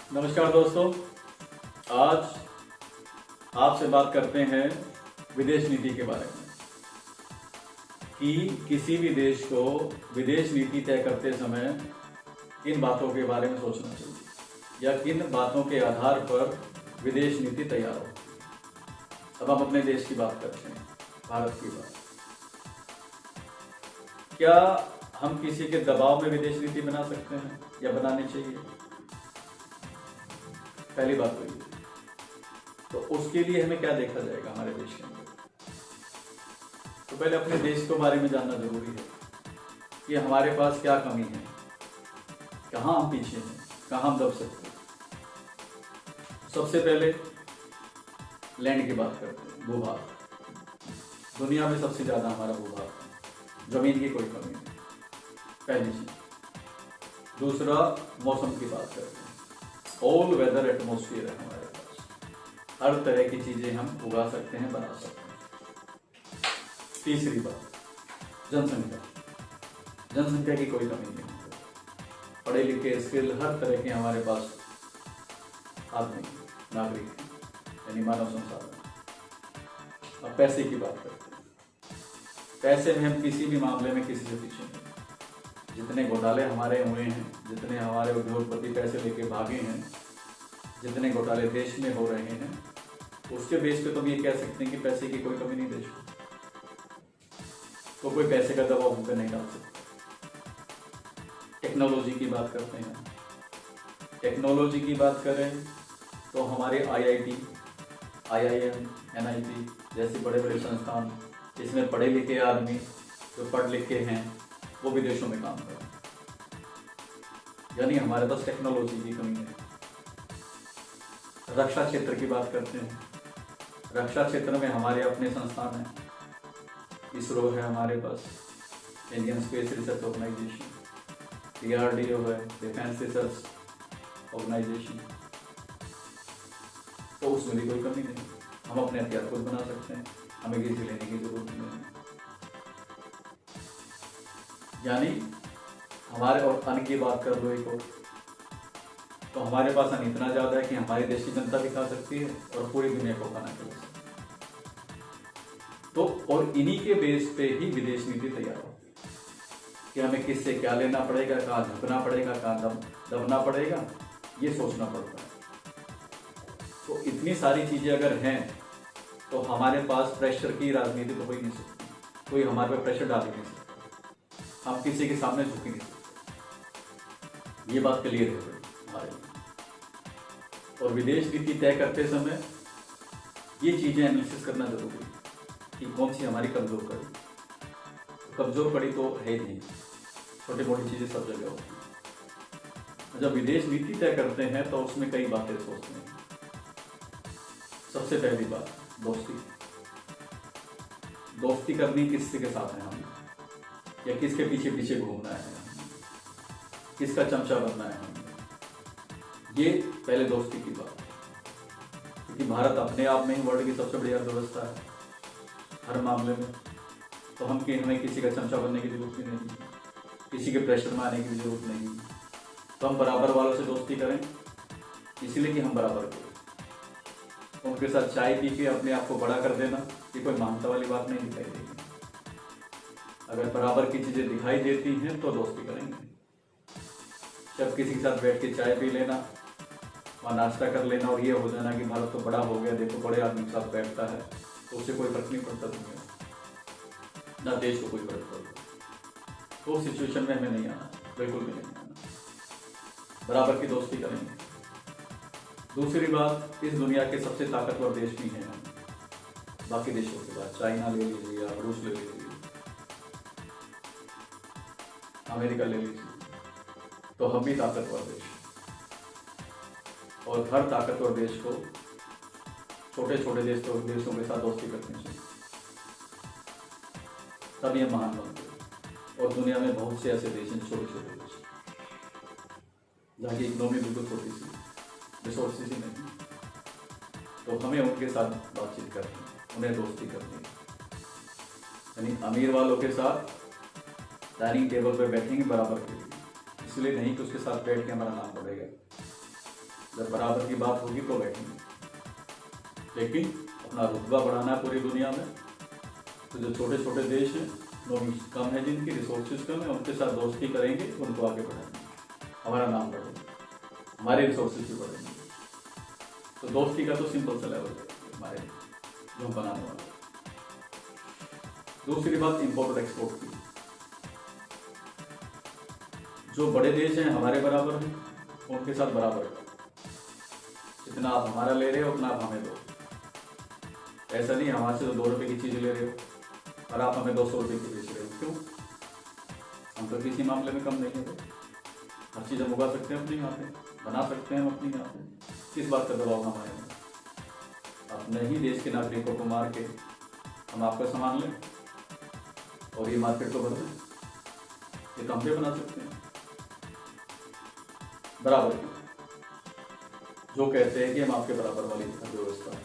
नमस्कार दोस्तों। आज आपसे बात करते हैं विदेश नीति के बारे में कि किसी भी देश को विदेश नीति तय करते समय किन बातों के बारे में सोचना चाहिए या किन बातों के आधार पर विदेश नीति तैयार हो। अब हम अपने देश की बात करते हैं, भारत की बात। क्या हम किसी के दबाव में विदेश नीति बना सकते हैं या बनानी चाहिए? पहली बात तो ये। तो उसके लिए हमें क्या देखा जाएगा हमारे देश के अंदर? तो पहले अपने देश के बारे में जानना जरूरी है कि हमारे पास क्या कमी है, कहाँ हम पीछे हैं, कहाँ हम दब सकते हैं। सबसे पहले लैंड की बात करते हैं, भूभाग। दुनिया में सबसे ज्यादा हमारा भूभाग है, जमीन की कोई कमी नहीं, पहली चीज। दूसरा, मौसम की बात करते हैं। ऑल वेदर एटमोस्फियर है हमारे पास, हर तरह की चीजें हम उगा सकते हैं, बना सकते हैं। तीसरी बात, जनसंख्या। जनसंख्या की कोई कमी नहीं है, पढ़े लिखे स्किल हर तरह के हमारे पास आदमी नागरिक हैं, यानी मानव संसाधन। अब पैसे की बात करते हैं। पैसे में हम किसी भी मामले में किसी से पीछे नहीं। जितने घोटाले हमारे हुए हैं, जितने हमारे उद्योगपति पैसे लेके भागे हैं, जितने घोटाले देश में हो रहे हैं, उसके बेस पे तो हम ये कह सकते हैं कि पैसे की कोई कमी नहीं देश में। तो कोई पैसे का दबाव हम पे नहीं डाल सकता। टेक्नोलॉजी की बात करते हैं। टेक्नोलॉजी की बात करें तो हमारे IIT, IIM, NIT जैसे बड़े बड़े संस्थान, इसमें पढ़े लिखे आदमी जो पढ़ लिखे हैं वो विदेशों में काम कर रहे हैं, यानी हमारे पास टेक्नोलॉजी की कमी है। रक्षा क्षेत्र की बात करते हैं। रक्षा क्षेत्र में हमारे अपने संस्थान हैं, इसरो है हमारे पास, Indian space research organisation, DRDO है, डिफेंस रिसर्च ऑर्गेनाइजेशन। तो उसमें भी कोई कमी नहीं, हम अपने हथियार खुद बना सकते हैं, हमें किसी लेने की जरूरत नहीं है। यानी हमारे, और अन्न की बात कर लो एक और, तो हमारे पास अन्न इतना ज्यादा है कि हमारे देश की जनता भी खा सकती है और पूरी दुनिया को खाना खिला सकती है। तो और इन्हीं के बेस पे ही विदेश नीति तैयार होती है कि हमें किससे क्या लेना पड़ेगा, कहाँ झुकना पड़ेगा, कहाँ दबना पड़ेगा, ये सोचना पड़ता है। तो इतनी सारी चीजें अगर हैं तो हमारे पास प्रेशर की राजनीति तो हो ही नहीं सकती, कोई हमारे पे प्रेशर डाल ही नहीं सकता, हम किसी के सामने झुक ही नहीं सकते। ये बात क्लियर है हमारे लिए। और विदेश नीति तय करते समय ये चीजें एनालिसिस करना जरूरी है कि कौन सी हमारी कमजोर कड़ी। कमजोर कड़ी तो है ही नहीं, छोटी मोटी चीजें सब जगह होती हैं। जब विदेश नीति तय करते हैं तो उसमें कई बातें सोचते हैं। सबसे पहली बात, दोस्ती। दोस्ती करनी किससे के साथ है हम, या किसके पीछे पीछे घूमना है, किसका चमचा बनना है हमें, ये पहले दोस्ती की बात। क्योंकि भारत अपने आप में ही वर्ल्ड की सबसे बड़ी अर्थव्यवस्था है हर मामले में, तो हमें किसी का चमचा बनने की जरूरत भी नहीं, किसी के प्रेशर में आने की भी जरूरत नहीं। तो हम बराबर वालों से दोस्ती करें, इसलिए कि हम बराबर करें। उनके साथ चाय पी के अपने आप को बड़ा कर देना, ये कोई मानता वाली बात नहीं दिखाई देगी। अगर बराबर की चीजें दिखाई देती हैं तो दोस्ती करेंगे। जब किसी के साथ बैठ के चाय पी लेना और नाश्ता कर लेना और ये हो जाना कि भारत तो बड़ा हो गया, देखो बड़े आदमी के साथ बैठता है, तो उससे कोई फर्क नहीं पड़ता दुनिया, ना देश को कोई फर्क पड़ता। तो सिचुएशन में हमें नहीं आना, बिल्कुल भी नहीं आना। बराबर की दोस्ती करेंगे। दूसरी बात, इस दुनिया के सबसे ताकतवर देश भी हैं हम, बाकी देशों के बाद। चाइना ले लीजिए या रूस ले लीजिए, अमेरिका ले लीजिए, तो हम भी ताकतवर देश, और हर ताकतवर देश को छोटे छोटे देशों के साथ दोस्ती करनी चाहिए, तब ये महान बनते हैं। और दुनिया में बहुत से ऐसे देश हैं, छोटे छोटे देश, जहाँ की इकोनॉमी बिल्कुल छोटी सी, रिसोर्सेज ही नहीं, तो हमें उनके साथ बातचीत करनी, उन्हें दोस्ती करनी। यानी अमीर वालों के साथ डाइनिंग टेबल पे बैठेंगे बराबर के लिए, इसलिए नहीं कि उसके साथ बैठ के हमारा नाम पड़ेगा, जब बराबर की बात होगी तो बैठेंगे। लेकिन अपना रुतबा बढ़ाना है पूरी दुनिया में, तो जो छोटे छोटे देश हैं, इकोनॉमी कम है, जिनकी रिसोर्सेज कम है, उनके साथ दोस्ती करेंगे, उनको आगे बढ़ाएंगे, हमारा नाम बढ़ेगा, हमारे रिसोर्सेज भी बढ़ेंगे। तो दोस्ती का तो सिंपल सा लेवल है हमारे जो हम बनाने वाले। दूसरी बात इम्पोर्ट और एक्सपोर्ट की। जो बड़े देश हैं हमारे बराबर हैं, उनके साथ बराबर है, जितना आप हमारा ले रहे हो उतना आप हमें दो। ऐसा नहीं हमारे से तो 2 रुपये की चीज़ ले रहे हो और आप हमें 200 रुपये की बेच रहे हो। क्यों? हम तो किसी मामले में कम नहीं है, हर चीज़ हम उगा सकते हैं अपने यहाँ पे, बना सकते हैं हम अपने यहाँ पे। किस बात का दबाव हमारे में? अपने ही देश के नागरिकों को मार के हम आपका सामान लें और ये मार्केट को भर दें, ये तो हम भी बना सकते हैं बराबर की। जो कहते हैं कि हम आपके बराबर वाली अर्थव्यवस्था है,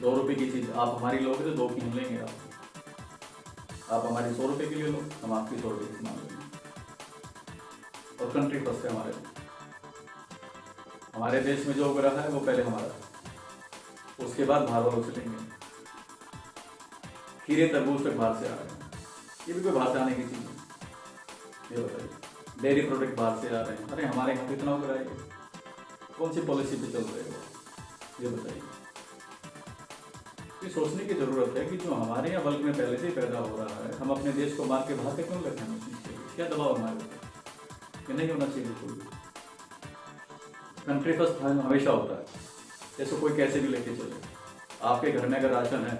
2 रुपये की चीज़ आप हमारी लोगे तो 2 की हम लेंगे। आप हमारी 100 रुपये की ले लो, हम आपकी 100 रुपये की सामान लेंगे। और कंट्री फर्स्ट है हमारे देश में जो उग रहा है वो पहले हमारा है, उसके बाद बाहर वालों से लेंगे। खीरे तरबूज तक बाहर से आ रहे हैं, ये भी कोई बाहर से आने की चीज़ है? ये बताइए। डेयरी प्रोडक्ट बाहर से आ रहे हैं, अरे हमारे यहाँ कितना उग रहा है? कौन सी पॉलिसी पे चल रहे हो, ये बताइए। ये सोचने की जरूरत है कि जो हमारे यहाँ बल्क में पहले से ही पैदा हो रहा है, हम अपने देश को मार के बाहर क्यों लेते हैं? क्या दबाव हमारे ऊपर? ये नहीं होना चाहिए बिल्कुल। कंट्री फर्स्ट हमेशा होता है, जैसे कोई कैसे भी लेके चले। आपके घर में अगर राशन है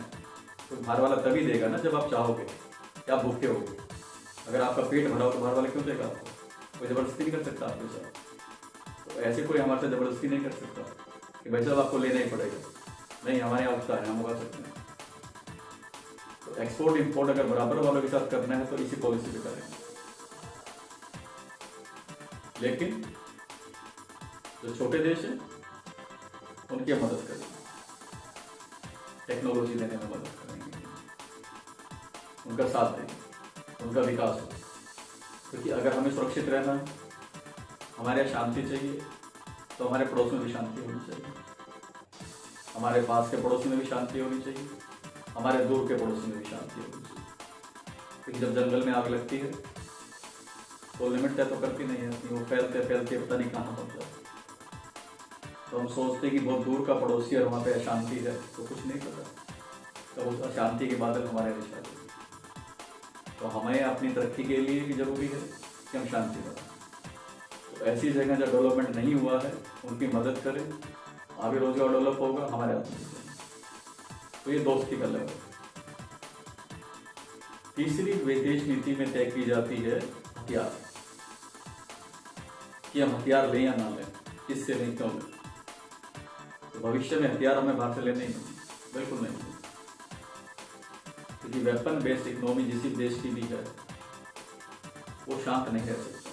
तो बाहर वाला तभी देगा ना जब आप चाहोगे, कि आप भूखे होगे। अगर आपका पेट भरा हो तो बाहर वाला क्यों देगा आपको? कोई ज़बरदस्ती नहीं कर सकता आपके साथ। तो ऐसे कोई हमारे साथ ज़बरदस्ती नहीं कर सकता कि भाई साहब आपको लेना ही पड़ेगा। नहीं, हमारे यहाँ उगता है, हम उगा सकते हैं। तो एक्सपोर्ट इंपोर्ट अगर बराबर वालों के साथ करना है तो इसी पॉलिसी पे करेंगे। लेकिन जो छोटे देश हैं उनकी मदद करेंगे, टेक्नोलॉजी देने में मदद करेंगे, उनका साथ देंगे, उनका विकास हो। क्योंकि अगर हमें सुरक्षित रहना है, हमारे यहाँ शांति चाहिए, तो हमारे पड़ोस में भी शांति होनी चाहिए, हमारे पास के पड़ोसी में भी शांति होनी चाहिए, हमारे दूर के पड़ोसी में भी शांति होनी चाहिए। क्योंकि जब जंगल में आग लगती है तो लिमिट तय तो करती नहीं है, वो फैलते फैलते पता नहीं कहाँ पहुँच जाता। तो हम सोचते कि बहुत दूर का पड़ोसी और वहाँ पे अशांति है, तो कुछ नहीं पता, तो उस अशांति के बादल हमारे निशान। तो हमें अपनी तरक्की के लिए भी जरूरी है कि हम शांति बनाएं। तो ऐसी जगह जब डेवलपमेंट नहीं हुआ है उनकी मदद करें, आगे रोजगार डेवलप होगा, हमारे हाथ में। तो ये दोस्ती का लेवल। तीसरी विदेश नीति में तय की जाती है हथियार, कि हम हथियार लें या ना लें, किससे लें, क्यों लें। तो भविष्य में हथियार हमें बाहर से लेने ही नहीं, बिल्कुल नहीं, क्योंकि वेपन बेस्ड इकोनॉमी जिस देश की भी है वो शांत नहीं रह सकता,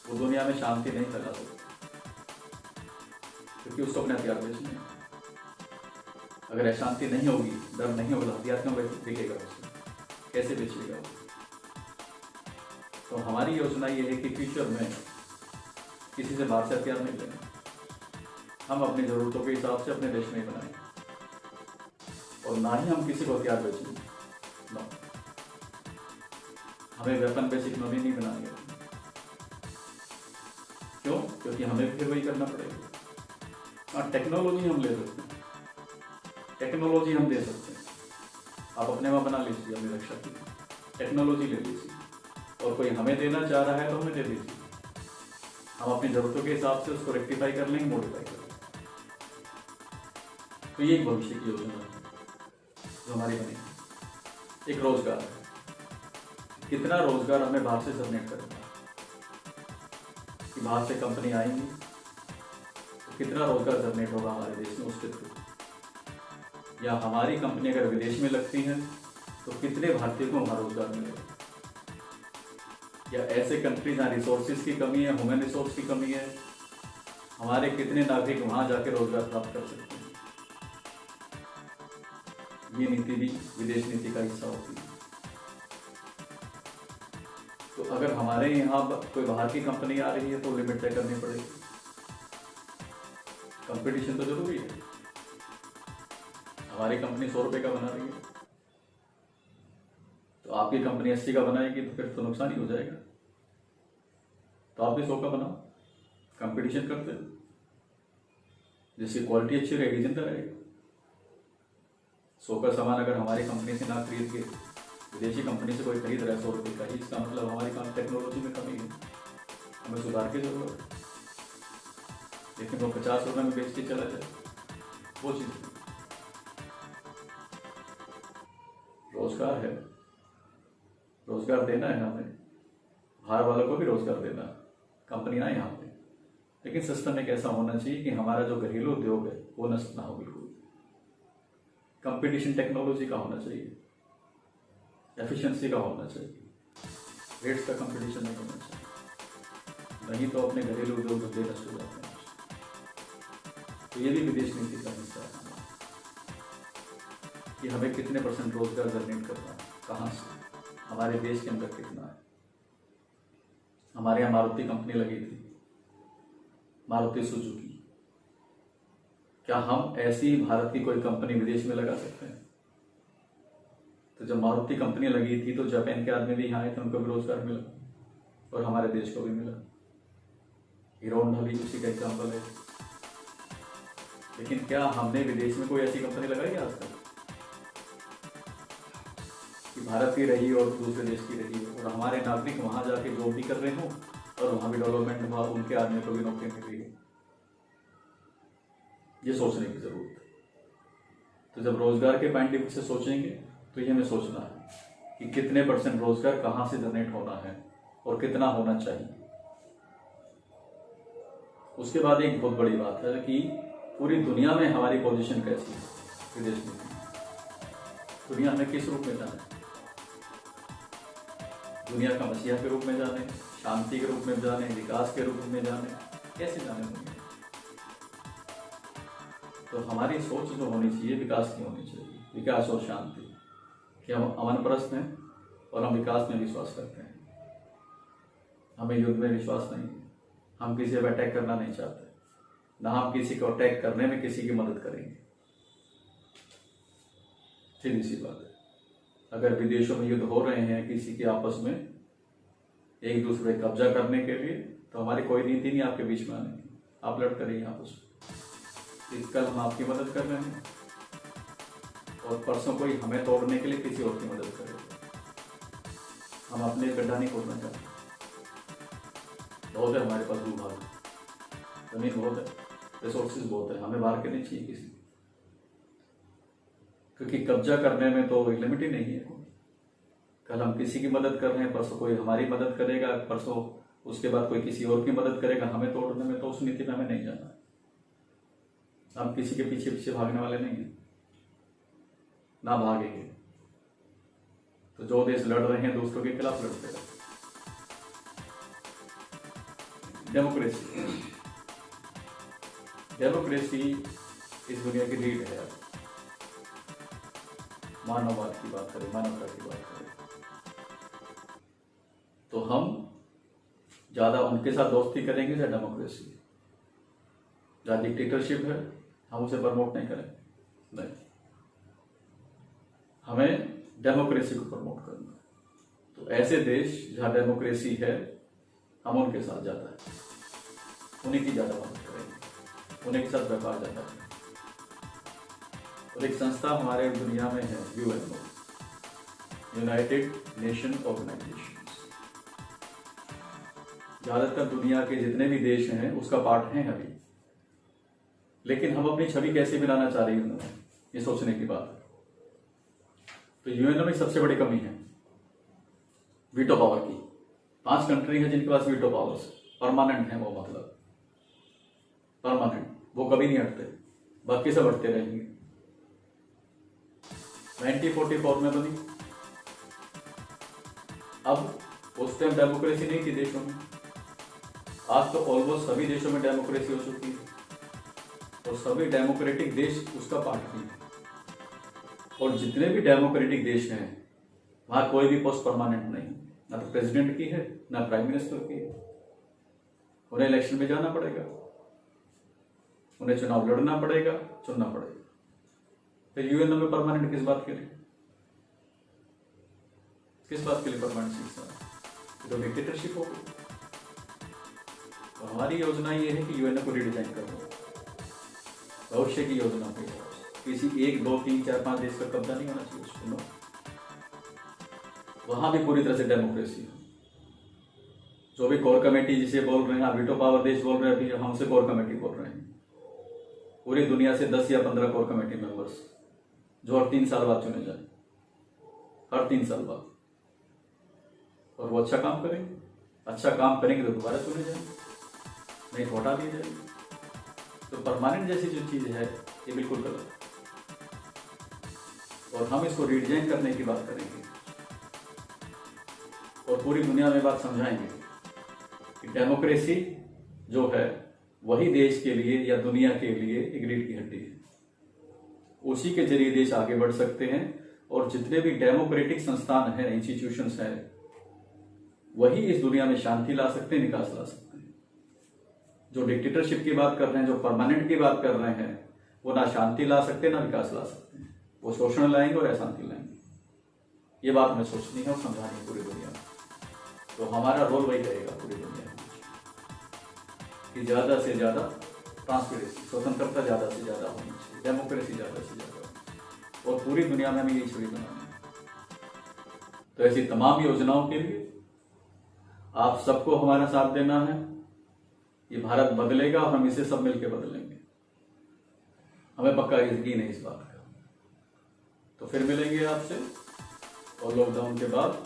वो दुनिया में शांति नहीं फैला सकता, क्योंकि उसको अपने हथियार बेचने हैं। अगर अशांति नहीं होगी, डर नहीं होगा, हथियार क्यों बिकेगा उसको, कैसे बेचेगा? तो हमारी योजना ये है कि फ्यूचर में किसी से बाहर से हथियार नहीं लेंगे, हम अपनी ज़रूरतों के हिसाब से अपने देश में ही बनाएंगे, और ना ही हम किसी को हथियार बेचेंगे। ना, हमें वेपन बेस्ड इकोनॉमी नहीं बनाएंगे। क्यों? क्योंकि हमें भी फिर वही करना पड़ेगा। हाँ, टेक्नोलॉजी हम ले सकते हैं, टेक्नोलॉजी हम दे सकते हैं, आप अपने वहाँ बना लीजिए अपनी रक्षा की टेक्नोलॉजी ले लीजिए, और कोई हमें देना चाह रहा है तो हमें दे दीजिए, हम अपनी ज़रूरतों के हिसाब से उसको रेक्टिफाई कर लेंगे, मॉडिफाई कर लेंगे। तो ये एक भविष्य की योजना है जो हमारी बनी। एक रोजगार, कितना रोजगार हमें बाहर से जनरेट करना है, कि बाहर से कंपनी आएंगी तो कितना रोजगार जनरेट होगा हमारे देश में उसके थ्रू, या हमारी कंपनी अगर विदेश में लगती है तो कितने भारतीयों को वहाँ रोजगार मिलेगा, या ऐसे कंट्रीज जहाँ रिसोर्सेज की कमी है, ह्यूमन रिसोर्स की कमी है, हमारे कितने नागरिक वहाँ जाके रोजगार प्राप्त कर सकते हैं। ये नीति भी विदेश नीति का हिस्सा होती है। तो अगर हमारे यहाँ कोई बाहर की कंपनी आ रही है तो लिमिट तय करनी पड़ेगी, कंपटीशन तो जरूरी है। हमारी कंपनी 100 रुपये का बना रही है, तो आपकी कंपनी 80 का बनाएगी तो फिर तो नुकसान ही हो जाएगा। तो आप भी 100 का बनाओ, कंपटीशन करते हो, जिसकी क्वालिटी अच्छी रहेगी जिंदा रहेगी। 100 का सामान अगर हमारी कंपनी से ना खरीद के विदेशी कंपनी से कोई खरीद रहा है 100 रुपये का ही, इसका मतलब हमारी काम टेक्नोलॉजी में कमी है, हमें सुधार की जरूरत है। लेकिन वो 50 रुपये में बेच के चला जाए, वो चीज़ रोजगार है, रोजगार देना है हमें, बाहर वालों को भी रोजगार देना है, कंपनियां यहाँ पे। लेकिन सिस्टम एक ऐसा होना चाहिए कि हमारा जो घरेलू उद्योग है वो नष्ट ना हो बिल्कुल। कंपटीशन टेक्नोलॉजी का होना चाहिए, एफिशिएंसी का होना चाहिए, रेट्स का कंपटीशन नहीं होना चाहिए, नहीं तो अपने घरेलू उद्योग धंधे नष्ट हो जाते हैं। तो ये भी विदेश नीति का हिस्सा है कि हमें कितने % रोजगार जनरेट करना है, कहाँ से, हमारे देश के अंदर कितना है। हमारे यहाँ मारुति कंपनी लगी थी, मारुति सुजुकी, क्या हम ऐसी भारत की कोई कंपनी विदेश में लगा सकते हैं? तो जब मारुति कंपनी लगी थी तो जापान के आदमी भी यहाँ आए थे, उनको भी रोजगार मिला और हमारे देश को भी मिला। हीरो होंडा भी उसी का एग्जाम्पल है। लेकिन क्या हमने विदेश में कोई ऐसी कंपनी लगाई है आज तक कि भारत की रही और दूसरे देश की रही और हमारे नागरिक वहां जाके जॉब भी कर रहे हो और वहां भी डेवलपमेंट हुआ, उनके आदमी को भी नौकरी मिल रही है? ये सोचने की जरूरत है। तो जब रोजगार के पॉइंट ऑफ व्यू से सोचेंगे तो ये हमें सोचना है कि कितने % रोजगार कहाँ से जनरेट होना है और कितना होना चाहिए। उसके बाद एक बहुत बड़ी बात है कि पूरी दुनिया में हमारी पोजीशन कैसी है विदेश में, दुनिया में किस रूप में जाने, दुनिया का मसीहा के रूप में जाने, शांति के रूप में जाने, विकास के रूप में जाने, कैसे जाने दुनिया। तो हमारी सोच जो होनी चाहिए विकास की होनी चाहिए, विकास और शांति, कि हम अमन परस्त हैं और हम विकास में विश्वास करते हैं। हमें युद्ध में विश्वास नहीं है, हम किसी पर अटैक करना नहीं चाहते, ना हम किसी को अटैक करने में किसी की मदद करेंगे। सीधी सी बात है। अगर विदेशों में युद्ध हो रहे हैं किसी के आपस में एक दूसरे कब्जा करने के लिए, तो हमारी कोई नीति नहीं आपके बीच में आने की, आप लड़ते रहिए आपस में। इस कल हम आपकी मदद कर रहे हैं और परसों कोई हमें तोड़ने के लिए किसी और की मदद करेगा। हम अपने गड्ढा नहीं खोदना चाहते। बहुत है हमारे पास भूभाग, जमीन बहुत है, रिसोर्सेज बहुत है, हमें बाहर के नहीं चाहिए किसी, क्योंकि कब्जा करने में तो लिमिट ही नहीं है। कल हम किसी की मदद कर रहे हैं, परसों कोई हमारी मदद करेगा, परसों उसके बाद कोई किसी और की मदद करेगा हमें तोड़ने में। तो उस नीति में हमें नहीं जाना। हम किसी के पीछे पीछे भागने वाले नहीं हैं, ना भागेंगे। तो जो देश लड़ रहे हैं दूसरों के खिलाफ लड़ते रहे। डेमोक्रेसी, डेमोक्रेसी इस दुनिया की रीढ़ है। मानववाद की बात करें, मानवता की बात करें, तो हम ज्यादा उनके साथ दोस्ती करेंगे या डेमोक्रेसी? जहां डिक्टेटरशिप है हम उसे प्रमोट नहीं करें, नहीं, हमें डेमोक्रेसी को प्रमोट करना है। तो ऐसे देश जहां डेमोक्रेसी है हम उनके साथ जाता है, उन्हीं की ज्यादा मदद करेंगे, उन्हीं के साथ व्यापार ज्यादा करेंगे। और एक संस्था हमारे दुनिया में है, यूएनओ, यूनाइटेड नेशन ऑर्गेनाइजेशन। ज्यादातर दुनिया के जितने भी देश हैं उसका पार्ट हैं अभी, लेकिन हम अपनी छवि कैसे बनाना चाह रहे हैं ये सोचने की बात है। तो यूएनओ में सबसे बड़ी कमी है वीटो पावर की। 5 कंट्री है जिनके पास वीटो पावर्स परमानेंट है, वो मतलब परमानेंट, वो कभी नहीं हटते, बाकी सब हटते रहेंगे। 1944 में बनी, अब उस टाइम डेमोक्रेसी नहीं थी देशों में। आज तो ऑलमोस्ट सभी देशों में डेमोक्रेसी हो चुकी है और सभी डेमोक्रेटिक देश उसका पार्ट भी है। और जितने भी डेमोक्रेटिक देश हैं वहां कोई भी पोस्ट परमानेंट नहीं, ना तो प्रेसिडेंट की है ना प्राइम मिनिस्टर की है, उन्हें इलेक्शन में जाना पड़ेगा। उन्हें चुनाव लड़ना पड़ेगा, चुनना पड़ेगा। फिर यूएन में परमानेंट किस बात के लिए, किस बात के लिए परमानेंट सीट? तो डिक्टेटरशिप होगी। तो हमारी योजना ये है कि यूएन को रिडिजाइन करना, भविष्य की योजना पे किसी 1, 2, 3, 4, 5 देश का कब्जा नहीं होना चाहिए उसमें। वहां भी पूरी तरह से डेमोक्रेसी हो। जो भी कोर कमेटी जिसे बोल रहे हैं, वीटो पावर देश बोल रहे हैं, अभी हमसे कोर कमेटी बोल रहे हैं। पूरी दुनिया से 10 या 15 कोर कमेटी मेंबर्स जो हर 3 साल बाद चुने जाए, हर 3 साल बाद, और वो अच्छा काम करेंगे। अच्छा काम करेंगे तो दोबारा चुने जाएंगे, नहीं तो हटा दिए जाएंगे। तो परमानेंट जैसी जो चीज है ये बिल्कुल गलत है, और हम इसको रिडिजाइन करने की बात करेंगे और पूरी दुनिया में बात समझाएंगे कि डेमोक्रेसी जो है वही देश के लिए या दुनिया के लिए एक रीढ़ की हड्डी है। उसी के जरिए देश आगे बढ़ सकते हैं, और जितने भी डेमोक्रेटिक संस्थान हैं, इंस्टीट्यूशंस हैं, वही इस दुनिया में शांति ला सकते हैं, विकास ला सकते हैं। जो डिक्टेटरशिप की बात कर रहे हैं, जो परमानेंट की बात कर रहे हैं, वो ना शांति ला सकते ना विकास ला सकते हैं। वो शोषण लाएंगे और अशांति लाएंगे। ये बात हमें सोचनी है और समझानी है पूरी दुनिया में। तो हमारा रोल वही रहेगा पूरी दुनिया में कि ज्यादा से ज्यादा ट्रांसपेरेंसी, स्वतंत्रता ज्यादा से ज्यादा होनी चाहिए, डेमोक्रेसी ज्यादा से ज्यादा, और पूरी दुनिया में हमें यही छवि बनानी है। तो ऐसी तमाम योजनाओं के लिए आप सबको हमारा साथ देना है। ये भारत बदलेगा और हम इसे सब मिलकर बदलेंगे, हमें पक्का यकीन है इस बात का। तो फिर मिलेंगे आपसे, और लॉकडाउन के बाद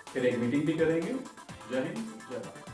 फिर एक मीटिंग भी करेंगे। जय हिंद, जय भारत।